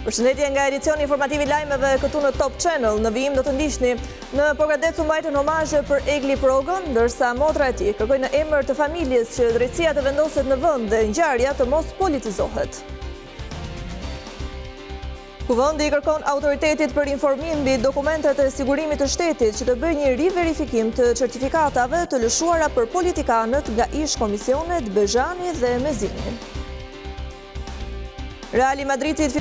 Përshëndetje nga edicioni informativ i lajmeve këtu në Top Channel. Në vijim do të ndiqni në Pogradec u mbajtën omazhe për Egli Progën, ndërsa motra e tij kërkoi në emër të familjes që drejtësia të vendoset në vend dhe ngjarja të mos politizohet. Kuvendi i kërkon autoritetit për informim mbi dokumentet e sigurimit të shtetit që të bëjë një riverifikim të certifikatave të lëshuara për politikanët nga ish komisionet Bezhani dhe Mezini. Reali Madridit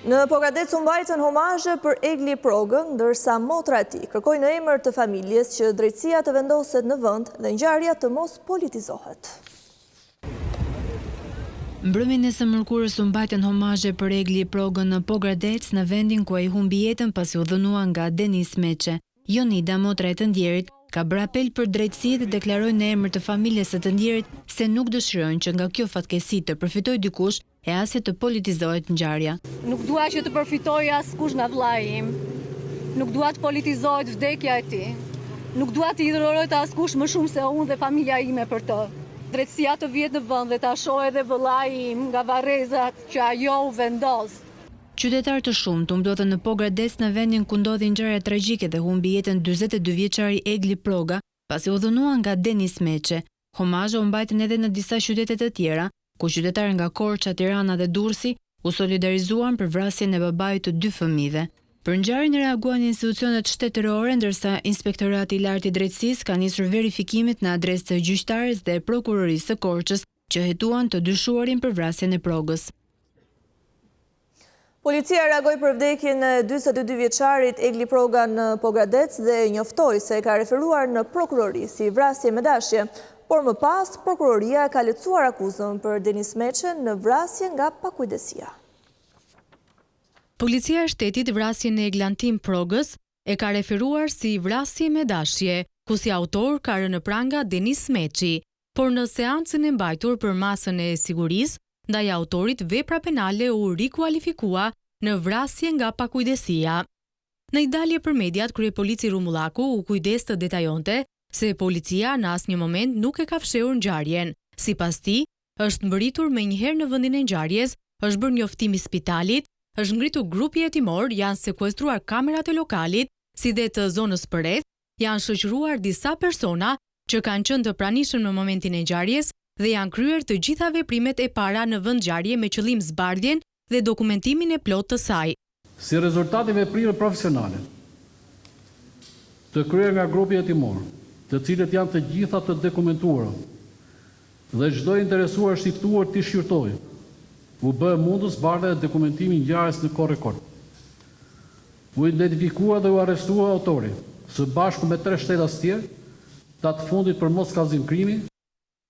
Në Pogradec u mbajtën omazhe për Egli Progën, ndërsa motra e tij kërkoi në emër të familjes që drejtësia të vendoset në vend dhe ngjarja të mos politizohet. Mbrëmjen e së mërkurës u mbajtën omazhe për Egli Progën në Pogradec, në vendin ku ai humbi jetën pasi u dhënua nga Denis Meçe. Jonida, motra e të ndjerit, ka bërë apel për drejtësi dhe deklaroi në emër të familjes së të ndjerit se nuk dëshirojnë që nga kjo fatkesi të përfitojë dikush e as të politizohet ngjarja. Nuk dua që të përfitojë askush nga vllai im. Nuk dua të politizohet vdekja e tij. Nuk dua të idhërohet askush më shumë se unë dhe familja ime për të. Drejtësia të vihet në vend dhe ta shohë edhe vllai im nga varrezat që ajo u vendos. Qytetarë të shumtë u mblodhen në Pogradec në vendin ku ndodhi ngjarja tragjike dhe humbi jetën 42 vjeçari Egli Proga pasi u dhënua nga Denis Meçe. Omazhe u mbajtën edhe në disa qytete të tjera, ku qytetarë nga Korça, Tirana dhe Durrësi u solidarizuan për vrasjen e babait të 2 fëmijëve. Për ngjarjen reaguan institucionet shtetërore, ndërsa Inspektorati i Lartë i Drejtësisë ka nisur verifikimet në adresë të gjyqtares dhe prokurorisë së Korçës që hetuan të dyshuarin për vrasjen e Progës. Policia reagoi për vdekjen e 42 vjeçarit Egli Proga në Pogradec dhe njoftoi se ka referuar në prokurori si vrasje me dashje, por më pas prokuroria ka lehtësuar akuzën për Denis Meçen në vrasje nga pakujdesia. Policia e shtetit vrasjen e Eglantin Progës e ka referuar si vrasje me dashje, ku si autor ka rënë pranga Denis Meçi, por në seancën e mbajtur për masën e sigurisë, ndaj autorit vepra penale u rikualifikua në vrasje nga pakujdesia. Në një dalje për mediat, kryepolici Rumullaku u kujdes të detajonte se policia në asnjë moment nuk e ka fshehur ngjarjen. Sipas tij, është mbërritur menjëherë në vendin e ngjarjes, është bërë njoftim i spitalit, është ngritur grupi hetimor, janë sekuestruar kamerat e lokalit, si dhe të zonës përreth, janë shoqëruar disa persona që kanë qenë të pranishëm në momentin e ngjarjes dhe janë kryer të gjitha veprimet e para në vend ngjarje me qëllim zbardhjen dhe dokumentimin e plotë të saj. Si rezultati veprimeve profesionale të kryer nga grupi hetimor, të cilët janë të gjitha të dokumentuara dhe çdo interesuar shiftuar të shqyrtojë, u bë mundës zbardhja dhe dokumentimi i ngjarjes në kohë rekord. U identifikua dhe u arrestua autori, së bashku me 3 shtetas tjerë, datë fundit për moskallëzim krimi.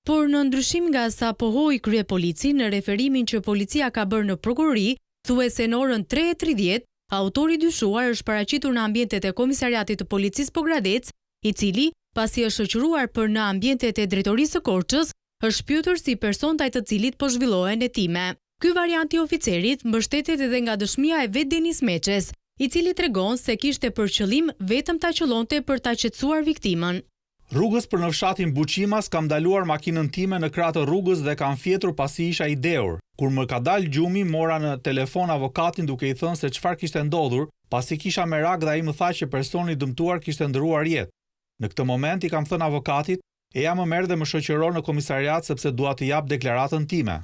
Por në ndryshim nga sa pohoi kryepolici në referimin që policia ka bërë në prokurori, thuhet se në orën 3:30, autori dyshuar është paraqitur në ambientet e Komisariatit të Policisë Pogradec, i cili, pasi është shoqëruar për në ambientet e Drejtorisë së Korçës, është pyetur si person ndaj të cilit po zhvillohen hetime. Ky variant i oficerit mbështetet edhe nga dëshmia e vet Denis Meçes, i cili tregon se kishte për qëllim vetëm ta qëllonte për ta qetësuar viktimën. Rrugës për në fshatin Buqimas kam ndaluar makinën time në krah të rrugës dhe kam fjetur pasi isha i dehur. Kur më ka dalë gjumi, mora në telefon avokatin duke i thënë se çfarë kishte ndodhur, pasi kisha merak dhe ai më tha që personi i dëmtuar kishte ndëruar jetë. Në këtë moment i kam thënë avokatit, e ja më merr dhe më shoqëron në komisariat sepse dua të jap deklaratën time.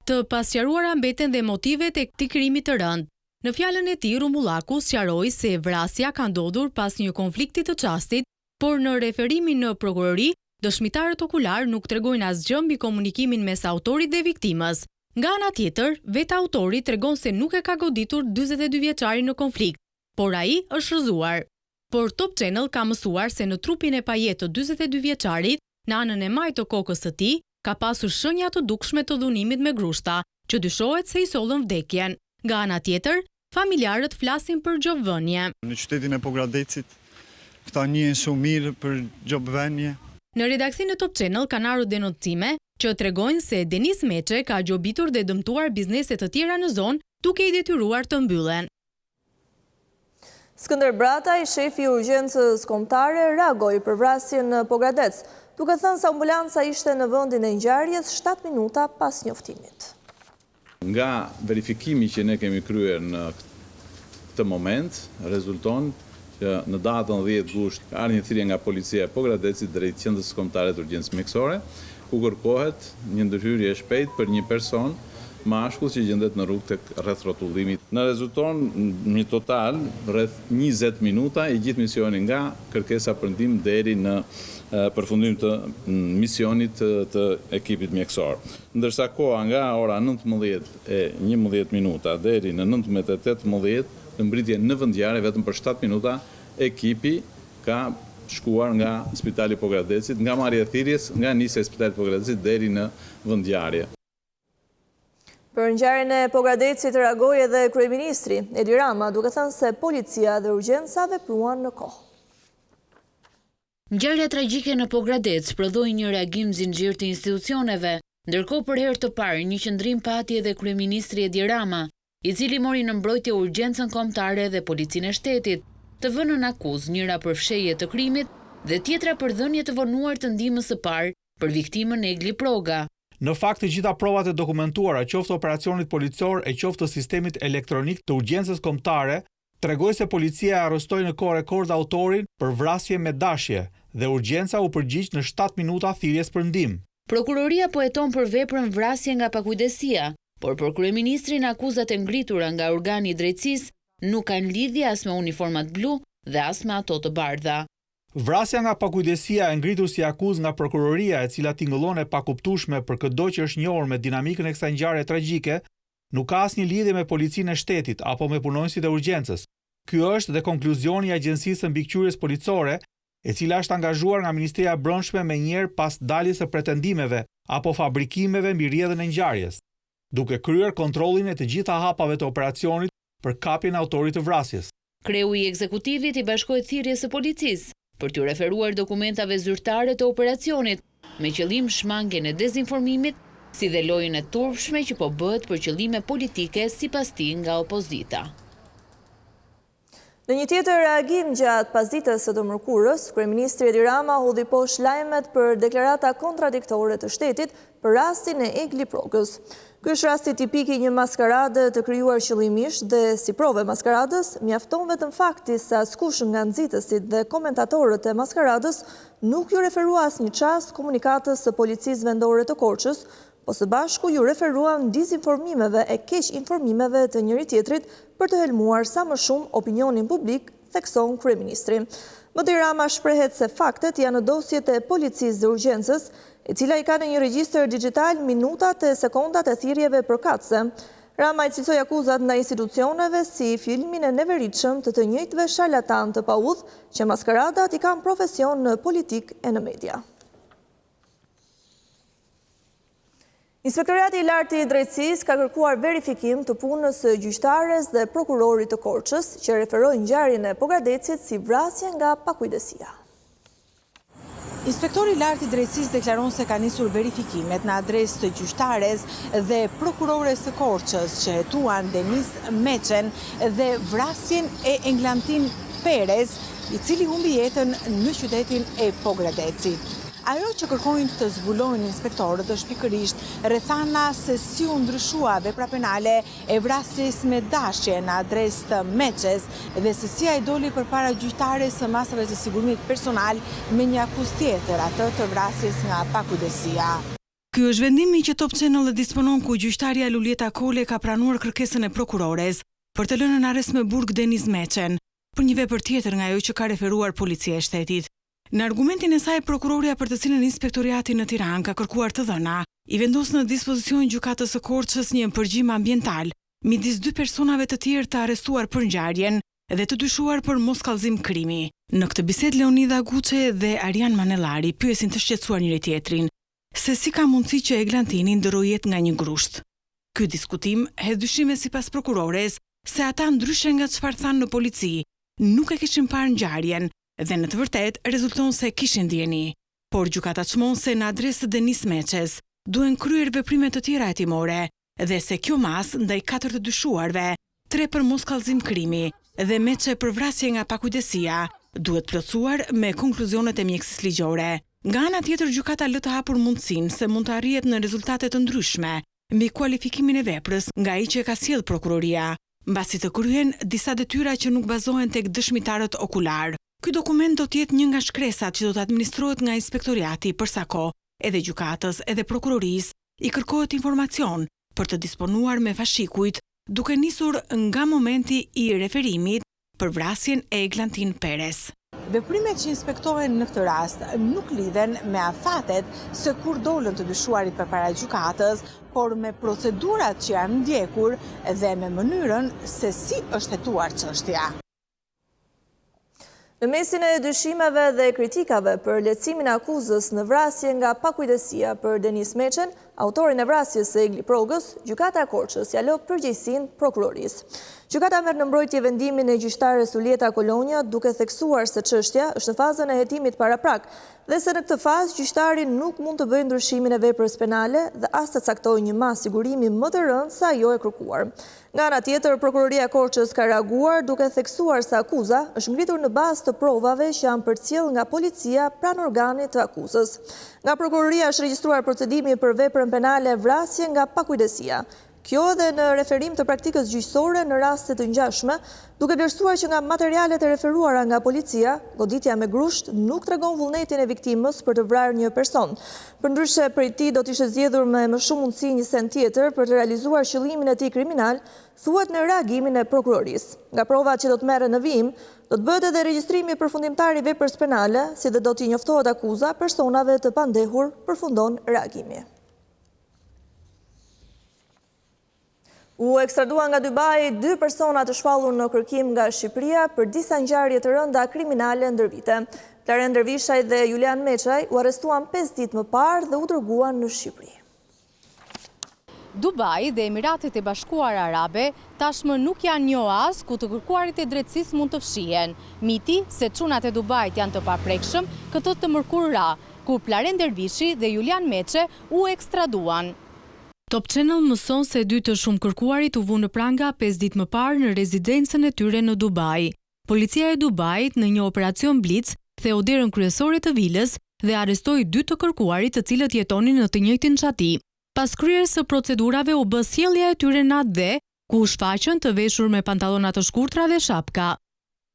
Të pasqaruara mbeten dhe motivet e këtij krimi të rënd. Në fjalën e tij, Rumullaku sqaroi se vrasja ka ndodhur pas një konflikti të çastit, por në referimin në prokurori, dëshmitarët okular nuk tregojnë asgjë mbi komunikimin mes autorit dhe viktimës. Nga ana tjetër, vetë autori tregon se nuk e ka goditur 42 vjeçarin në konflikt, por ai është rrëzuar. Por Top Channel ka mësuar se në trupin e pajet të 42 vjeçarit, në anën e majtë të kokës së tij, ka pasur shenja të dukshme të dhunimit me grushta, që dyshohet se i sollën vdekjen. Nga ana tjetër, familjarët flasin për gjobvënie. Në qytetin e Pogradecit, këta njihen shumë mirë për gjobvënie. Në redaksinë e Top Channel kanë ardhur denoncime që tregojnë se Denis Meçe ka gjobitur dhe dëmtuar biznese të tjera në zonë duke i detyruar të mbyllen. Skënder Brataj, shefi i urgjencës kombëtare, reagoi për vrasjen në Pogradec, duke thënë se ambulanca ishte në vendin e ngjarjes 7 minuta pas njoftimit. Nga verifikimi që ne kemi kryer në këtë moment, rezulton që në datën 10 gusht ka ardhur një thirrje nga policia e Pogradecit drejt qendrës kombëtare të urgjencës mjekësore, ku kërkohet një ndërhyrje e shpejtë për një person mashkull që gjendet në rrugë tek rreth rrotullimit. Në rezulton një total rreth 20 minuta i gjithë misioni nga kërkesa për ndihmë deri në përfundim të misionit të ekipit mjekësor. Ndërsa koha nga ora 19:11 minuta deri në 19:18 në mbritje në vendngjarje vetëm për 7 minuta ekipi ka shkuar nga Spitali Pogradecit, nga marrja e thirrjes, nga nisja e Spitalit Pogradecit deri në vendngjarje. Për ngjarjen e Pogradecit reagoi edhe kryeministri Edi Rama, duke thënë se policia dhe urgjenca vepruan në kohë. Ngjarja tragjike në Pogradec prodhoi një reagim zinxhir të institucioneve, ndërkohë për herë të parë një qëndrim pati edhe kryeministri Edi Rama, i cili mori në mbrojtje urgjencën kombëtare dhe policinë e shtetit, të vënë në akuzë, njëra për fshehje të krimit dhe tjetra për dhënie të vonuar të ndihmës së parë për viktimën Egli Proga. Në fakt, të gjitha provat e dokumentuara, qoftë operacionit policor e qoftë të sistemit elektronik të urgjencës kombëtare, tregoi se policia arrestoi në kohë rekord autorin për vrasje me dashje dhe urgjenca u përgjigj në 7 minuta thirrjes për ndihmë. Prokuroria po heton për veprën vrasje nga pakujdesia, por për kryeministrin akuzat e ngritura nga organi i drejtësisë nuk kanë lidhje as me uniformat blu dhe as me ato të bardha. Vrasja nga pakujdesia e ngritur si akuzë nga prokuroria, e cila tingëllon e pakuptueshme për çdo që është njohur me dinamikën e kësaj ngjarje tragjike, nuk ka asnjë lidhje me policinë e shtetit apo me punonësit e urgjencës. Ky është dhe konkluzioni i Agjencisë së Mbikëqyrjes Policore, e cila është angazhuar nga Ministria e Brendshme më njëherë pas daljes së pretendimeve apo fabrikimeve mbi rrjedhën e ngjarjes, duke kryer kontrollin e të gjitha hapave të operacionit për kapjen e autorit të vrasjes. Kreu i ekzekutivit i bashkoi thirrjes së policisë për t'u referuar dokumentave zyrtare të operacionit, me qëllim shmangjen e dezinformimit, si dhe lojën e turpshme që po bëhet për qëllime politike sipas tij nga opozita. Në një tjetër reagim gjatë pasdites së të mërkurës, kryeministri Edi Rama hodhi poshtë lajmet për deklarata kontradiktore të shtetit për rastin e Egli Progës. Ky është rasti tipik i një maskarade të krijuar qëllimisht dhe si provë maskaradës, mjafton vetëm fakti se askush nga nxitësit dhe komentatorët e maskaradës nuk ju referua asnjë çast komunikatës së policisë vendore të Korçës, po së bashku ju referuan dizinformimeve e keq informimeve të njëri tjetrit për të helmuar sa më shumë opinionin publik, thekson kryeministri. Edi Rama shprehet se faktet janë në dosjet e policisë dhe urgjencës, e cila i ka në një regjistër digjital minutat e sekondat e thirrjeve përkatëse. Rama i cilsoi akuzat ndaj institucioneve si filmin e neveritshëm të njëjtëve sharlatan të paudh që maskaradat i kanë profesion në politikë e në media. Inspektorati i Lartë i Drejtësisë ka kërkuar verifikim të punës së gjyqtares dhe prokurorit të Korçës, që referoi ngjarjen e Pogradecit si vrasje nga pakujdesia. Inspektori i Lartë i Drejtësisë deklaron se ka nisur verifikimet në adresë të gjyqtares dhe prokurores së Korçës që hetuan Denis Meçen dhe vrasjen e Englantin Perez, i cili humbi jetën në qytetin e Pogradecit. Ajo që kërkojnë të zbulojnë inspektorët është pikërisht rrethana se si u ndryshua vepra penale e vrasjes me dashje në adresë të Meçes dhe se si ai doli përpara gjyqtares së masave të sigurimit personal me një akuzë tjetër, atë të vrasjes nga pakujdesia. Ky është vendimi që Top Channel e disponon, ku gjyqtarja Lulieta Kole ka pranuar kërkesën e prokurores për të lënë në arrest me burg Denis Meçen për një vepër tjetër nga ajo që ka referuar policia e shtetit. Në argumentin e saj, prokuroria për të cilën inspektoriati në Tiranë ka kërkuar të dhëna, i vendos në dispozicion gjykatës së Korçës një përgjigje ambiental midis dy personave të tjerë të arrestuar për ngjarjen dhe të dyshuar për moskallëzim krimi. Në këtë bisedë Leonida Guçe dhe Arian Manellari pyesin të shqetësuar njëri tjetrin se si ka mundësi që Eglantini ndërroi jetë nga një grusht. Ky diskutim hedh dyshime sipas prokurores se ata, ndryshe nga çfarë thanë në polici, nuk e kishin parë ngjarjen dhe në të vërtet rezulton se kishin dieni. Por gjykata çmon se në adresë të Denis Meçes duhen kryer veprime të tjera hetimore, dhe se kjo mas ndaj 4 të dyshuarve, 3 për moskallëzim krimi dhe meçe për vrasje nga pakujdesia, duhet plotësuar me konkluzionet e mjekësisë ligjore. Nga ana tjetër, gjykata lë të hapur mundësinë se mund të arrihet në rezultate të ndryshme mbi kualifikimin e veprës nga ai që ka sjell prokuroria, mbasi të kryen disa detyra që nuk bazohen tek dëshmitarët okular. Ky dokument do të jetë një nga shkresat që do të administrohet nga inspektoriati për sa kohë edhe gjykatës edhe prokurorisë i kërkohet informacion për të disponuar me fashikujt, duke nisur nga momenti i referimit për vrasjen e Eglantin Perez. Veprimet që inspektohen në këtë rast nuk lidhen me afatet se kur dolën të dyshuarit përpara gjykatës, por me procedurat që janë ndjekur dhe me mënyrën se si është hetuar çështja. Në mesin e dyshimeve dhe kritikave për lehtësimin e akuzës në vrasje nga pakujdesia për Denis Meçen, autorin e vrasjes së Egli Progës, gjykata e Korçës ja lë përgjegjësinë prokurorisë. Gjykata merr në mbrojtje vendimin e gjyqtares Ulieta Kolonja, duke theksuar se çështja është në fazën e hetimit paraprak dhe se në këtë fazë gjyqtari nuk mund të bëjë ndryshimin e veprës penale dhe as të caktojë një masë sigurimi më të rëndë se ajo e kërkuar. Nga ana tjetër, prokuroria e Korçës ka reaguar duke theksuar se akuza është ngritur në bazë të provave që janë përcjell nga policia pranë organit të akuzës. Nga prokuroria është regjistruar procedimi për veprën penale vrasje nga pakujdesia. Kjo edhe në referim të praktikës gjyqësore në raste të ngjashme, duke vlerësuar që nga materialet e referuara nga policia, goditja me grusht nuk tregon vullnetin e viktimës për të vrarë një person. Përndryshe, prej tij do të ishte zgjedhur me më shumë mundësi një send tjetër për të realizuar qëllimin e tij kriminal, thuhet në reagimin e prokurorisë. Nga provat që do të merren në vijim, do të bëhet edhe regjistrimi përfundimtar i veprës penale, si dhe do t'i njoftohet akuza personave të pandehur, përfundon reagimi. U ekstradua nga Dubai 2 persona të shpallur në kërkim nga Shqipëria për disa ngjarje të rënda kriminale ndër vite. Klaren Dervishaj dhe Julian Meçaj u arrestuan 5 ditë më parë dhe u dërguan në Shqipëri. Dubai dhe Emiratet e Bashkuara Arabe tashmë nuk janë një oazë ku të kërkuarit e drejtësisë mund të fshihen. Miti se çunat e Dubait janë të paprekshëm, këtë të mërkur ra, kur Klaren Dervishi dhe Julian Meçaj u ekstraduan. Top Channel mëson se 2 të shumë kërkuarit u vunë në pranga 5 ditë më parë në rezidencën e tyre në Dubai. Policia e Dubait në një operacion blitz theu derën kryesore të vilës dhe arrestoi 2 të kërkuarit të cilët jetonin në të njëjtin çati. Pas kryerjes së procedurave u bë sjellja e tyre në atë dhe ku u shfaqën të veshur me pantallona të shkurtra dhe shapka.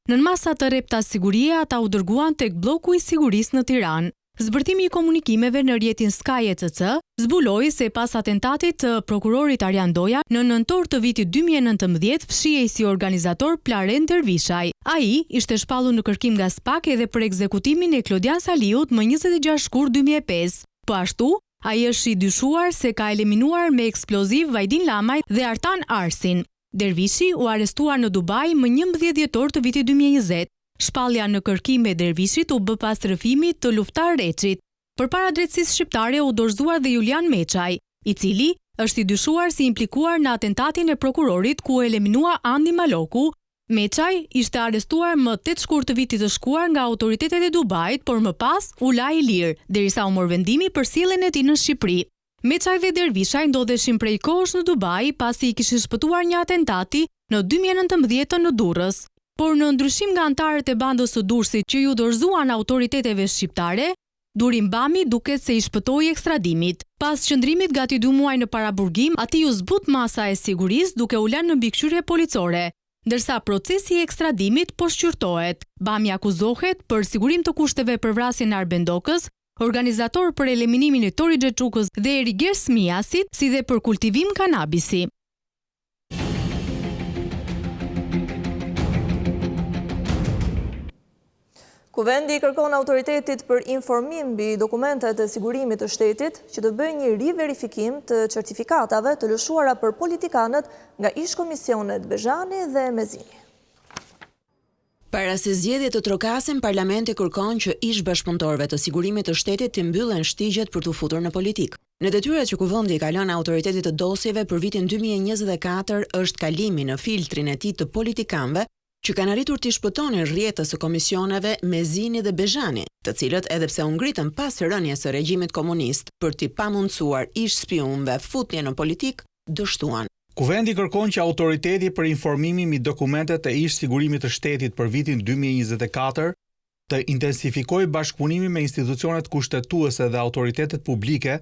Në masa të repta sigurie ata u dërguan tek bloku i sigurisë në Tiranë. Zbërtimi i komunikimeve në rrjetin Sky ECC zbuloi se pas atentatit të prokurorit Arjan Doja në nëntor të vitit 2019 fshihej si organizator Klaren Dervishaj. Ai ishte shpallur në kërkim nga SPAK edhe për ekzekutimin e Klodian Saliut më 26 shkurt 2005. Po ashtu, ai është i dyshuar se ka eliminuar me eksploziv Vajdin Lamaj dhe Artan Arsin. Dervishi u arrestuar në Dubai më 11 dhjetor të vitit 2020. Shpallja në kërkim e Dervishit u bë pas rrëfimit të Luftar Reçit. Përpara drejtësisë shqiptare u dorëzuar dhe Julian Meçaj, i cili është i dyshuar si implikuar në atentatin e prokurorit ku eliminua Andi Maloku. Meçaj ishte arrestuar më 8 shkurt të vitit të shkuar nga autoritetet e Dubait, por më pas u la i lirë, derisa u mor vendimi për sjelljen e tij në Shqipëri. Meçaj dhe Dervishaj ndodheshin prej kohësh në Dubai pasi i kishin shpëtuar një atentati në 2019 në Durrës. Por në ndryshim nga antarët e bandës së Durrësit që ju dorëzuan autoriteteve shqiptare, Duri Mbami duket se i shpëtoi ekstradimit. Pas qëndrimit gati 2 muaj në paraburgim, atij u zbut masa e sigurisë duke u lënë në mbikëqyrje policore, ndërsa procesi i ekstradimit po shqyrtohet. Mbami akuzohet për sigurim të kushteve për vrasjen e Arbendokës, organizator për eliminimin e Tori Xhexhukës dhe Eriger Smiasit, si dhe për kultivim kanabisi. Kuvendi kërkon autoritetit për informim mbi dokumentet e sigurimit të shtetit që të bëjë një riverifikim të certifikatave të lëshuara për politikanët nga ish-komisionet Bezhani dhe Mezini. Para se zgjedhjet të trokasin, parlamenti kërkon që ish-bashkëpunëtorëve të sigurimit të shtetit të mbyllen shtigjet për të futur në politikë. Në detyrat që kuvendi ka lënë autoritetit të dosjeve për vitin 2024 është kalimi në filtrin e tij të politikanëve që kanë arritur të shpëtonin rrjetës së komisioneve Mezini dhe Bezhani, të cilët edhe pse u ngritën pas rënies së regjimit komunist për t'i pamundsuar ish-spionëve futje në politikë, dështuan. Kuvendi kërkon që autoriteti për informimin mbi dokumentet e ish sigurimit të shtetit për vitin 2024 të intensifikojë bashkëpunimin me institucionet kushtetuese dhe autoritetet publike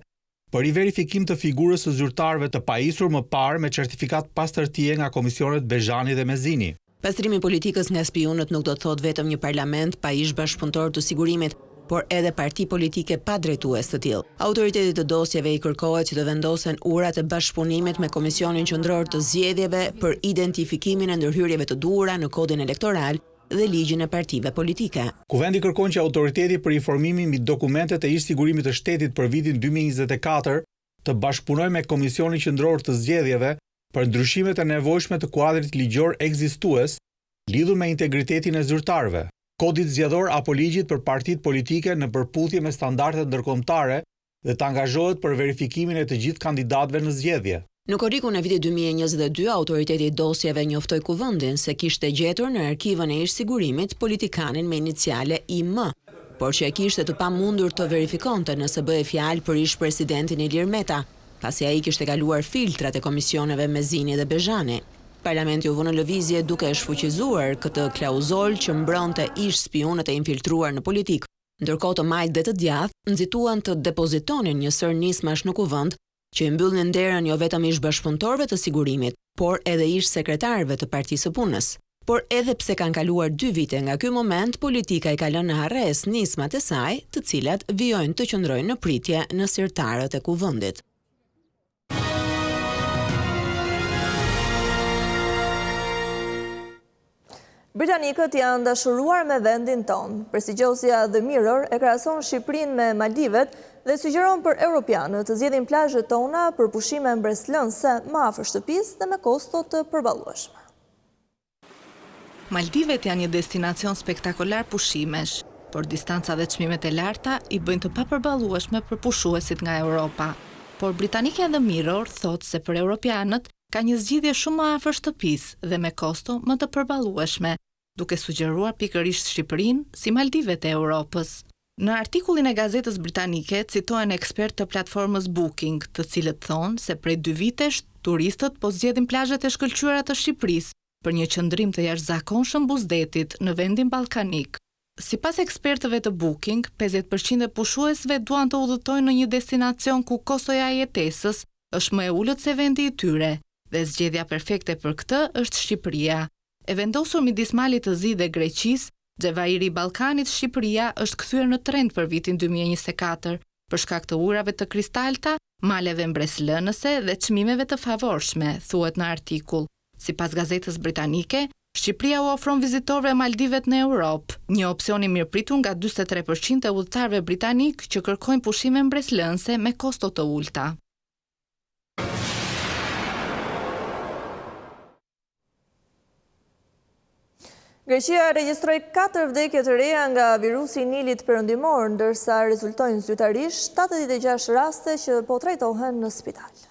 për i verifikim të figurës së zyrtarëve të pajisur më parë me certifikat pastërtie nga komisionet Bezhani dhe Mezini. Pastrimi i politikës nga spionët nuk do të thotë vetëm një parlament pa ish bashkëpunëtor të sigurimit, por edhe parti politike pa drejtues të tillë. Autoritetit të dosjeve i kërkohet që të vendosen urat e bashkëpunimit me Komisionin Qendror të Zgjedhjeve për identifikimin e ndërhyrjeve të duhura në kodin elektoral dhe ligjin e partive politike. Kuvendi kërkon që autoriteti për informimin mbi dokumentet e ish sigurimit të shtetit për vitin 2024 të bashkëpunojë me Komisionin Qendror të Zgjedhjeve për ndryshimet e nevojshme të kuadrit ligjor ekzistues lidhur me integritetin e zyrtarëve, kodit zgjedhor apo ligjit për partitë politike në përputhje me standardet ndërkombëtare dhe të angazhohet për verifikimin e të gjithë kandidatëve në zgjedhje. Në korrikun e vitit 2022, autoriteti i dosjeve njoftoi Kuvendin se kishte gjetur në arkivën e ish sigurimit politikanin me iniciale IM, por që e kishte të pamundur të verifikonte nëse bëhej fjalë për ish presidentin Ilir Meta, pasi ai kishte kaluar filtrat e komisioneve Mezini dhe Bezhani. Parlamenti u vë në lëvizje duke e shfuqizuar këtë klauzol që mbronte ish spionët e infiltruar në politikë, ndërkohë të majtë dhe të djathtë nxituan të depozitonin një sër nismash në kuvend që i mbyllnin derën jo vetëm ish bashkëpunëtorëve të sigurimit, por edhe ish sekretarëve të Partisë së Punës. Por edhe pse kanë kaluar 2 vite nga ky moment, politika i ka lënë në harres nismat e saj, të cilat vijojnë të qëndrojnë në pritje në sirtarët e kuvendit. Britanikët janë dashuruar me vendin tonë. Prestigjosja The Mirror e krahason Shqipërinë me Maldivet dhe sugjeron për europianët të zgjedhin plazhet tona për pushime mbreslënse më afër shtëpisë dhe me kosto të përballueshme. Maldivet janë një destinacion spektakolar pushimesh, por distanca dhe çmimet e larta i bëjnë të papërballueshme për pushuesit nga Europa. Por britanikja The Mirror thotë se për europianët ka një zgjidhje shumë më afër shtëpisë dhe me kosto më të përballueshme, duke sugjeruar pikërisht Shqipërinë si Maldivet e Europës. Në artikullin e gazetës britanike citohen ekspert të platformës Booking, të cilët thonë se prej 2 vitesh turistët po zgjedhin plazhet e shkëlqyera të Shqipërisë për një qëndrim të jashtëzakonshëm buzdetit në vendin ballkanik. Sipas ekspertëve të Booking, 50% e pushuesve duan të udhëtojnë në një destinacion ku kostoja e jetesës është më e ulët se vendi i tyre, dhe zgjedhja perfekte për këtë është Shqipëria. E vendosur midis Malit të Zi dhe Greqisë, xhevairi i Ballkanit, Shqipëria është kthyer në trend për vitin 2024 për shkak të ujrave të kristalta, maleve mbreslënëse dhe çmimeve të favorshme, thuhet në artikull. Sipas gazetës britanike, Shqipëria u ofron vizitorëve Maldivet në Europë, një opsion i mirëpritur nga 43% e udhëtarëve britanik që kërkojnë pushime mbreslënëse me kosto të ulta. Greqia regjistroi 4 vdekje të reja nga virusi i Nilit perëndimor, ndërsa rezultojnë zyrtarisht 76 raste që po trajtohen në spital.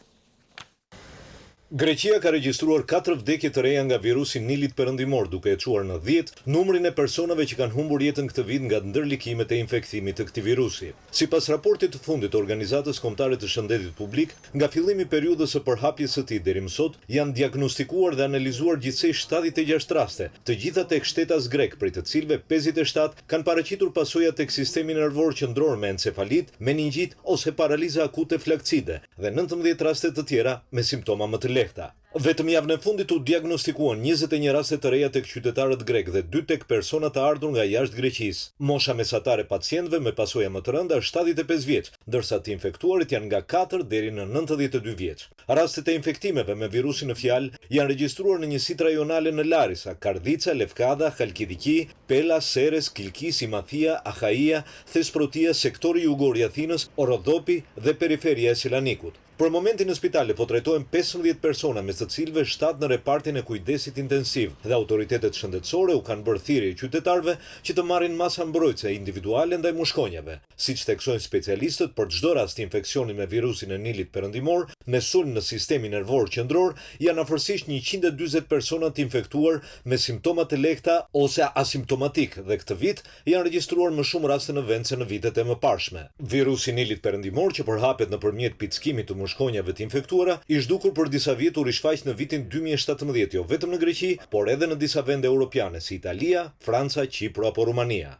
Greqia ka regjistruar 4 vdekje të reja nga virusi Nilit perëndimor, duke e çuar në 10 numrin e personave që kanë humbur jetën këtë vit nga ndërlikimet e infektimit të këtij virusi. Sipas raportit të fundit të Organizatës Kombëtare të Shëndetit Publik, nga fillimi i periudhës së përhapjes së tij deri më sot, janë diagnostikuar dhe analizuar gjithsej 76 raste, të gjitha tek shtetas grek, prej të cilëve 57 kanë paraqitur pasoja tek sistemi nervor qendror me encefalit, meningjit ose paralizë akute flakside dhe 19 raste të tjera me simptoma më të lehta. Vetëm javën e fundit u diagnostikuan 21 raste të reja tek qytetarët grek dhe 2 tek persona të ardhur nga jashtë Greqisë. Mosha mesatare pacientëve me pasoja më të rënda është 75 vjeç, ndërsa të infektuarit janë nga 4 deri në 92 vjeç. Rastet e infektimeve me virusin në fjalë janë regjistruar në njësitë rajonale në Larisa, Kardica, Lefkada, Halkidiki, Pela, Seres, Kilkis, Imathia, Ahaia, Thesprotia, sektori jugor i Athinës, Orodopi dhe periferia e Selanikut. Për momentin në spitale po trajtohen 15 persona, mes të cilëve 7 në repartin e kujdesit intensiv, dhe autoritetet shëndetësore u kanë bërë thirrje qytetarëve që të marrin masa mbrojtëse individuale ndaj mushkonjave. Siç theksojnë specialistët, për çdo rast infeksioni me virusin e Nilit perëndimor, me sulm në sistemi nervor qendror, janë afërsisht 140 persona të infektuar me simptoma të lehta ose asimptomatik dhe këtë vit janë regjistruar më shumë raste në vend se në vitet e mëparshme. Virusi Nilit perëndimor që përhapet nëpërmjet pickimit të mushkonjave të infektuara, i zhdukur për disa vjet u rishfaq në vitin 2017, jo vetëm në Greqi, por edhe në disa vende europiane si Italia, Franca, Qipro apo Rumania.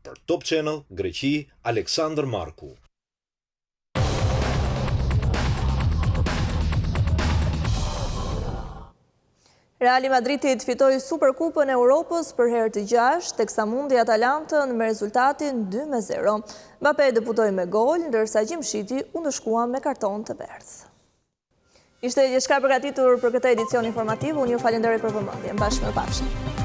Për Top Channel, Greqi, Aleksandr Marku. Reali Madridit fitoi Superkupën e Europës për herë të 6, teksa mundi Atalantën me rezultatin 2-0. Mbappé debutoi me gol, ndërsa Gjimshiti u ndëshkua me karton të berdhë. Ishte gjithçka përgatitur për këtë edicion informativ, unë ju falenderoj për vëmendjen. Bashkë me pafshim.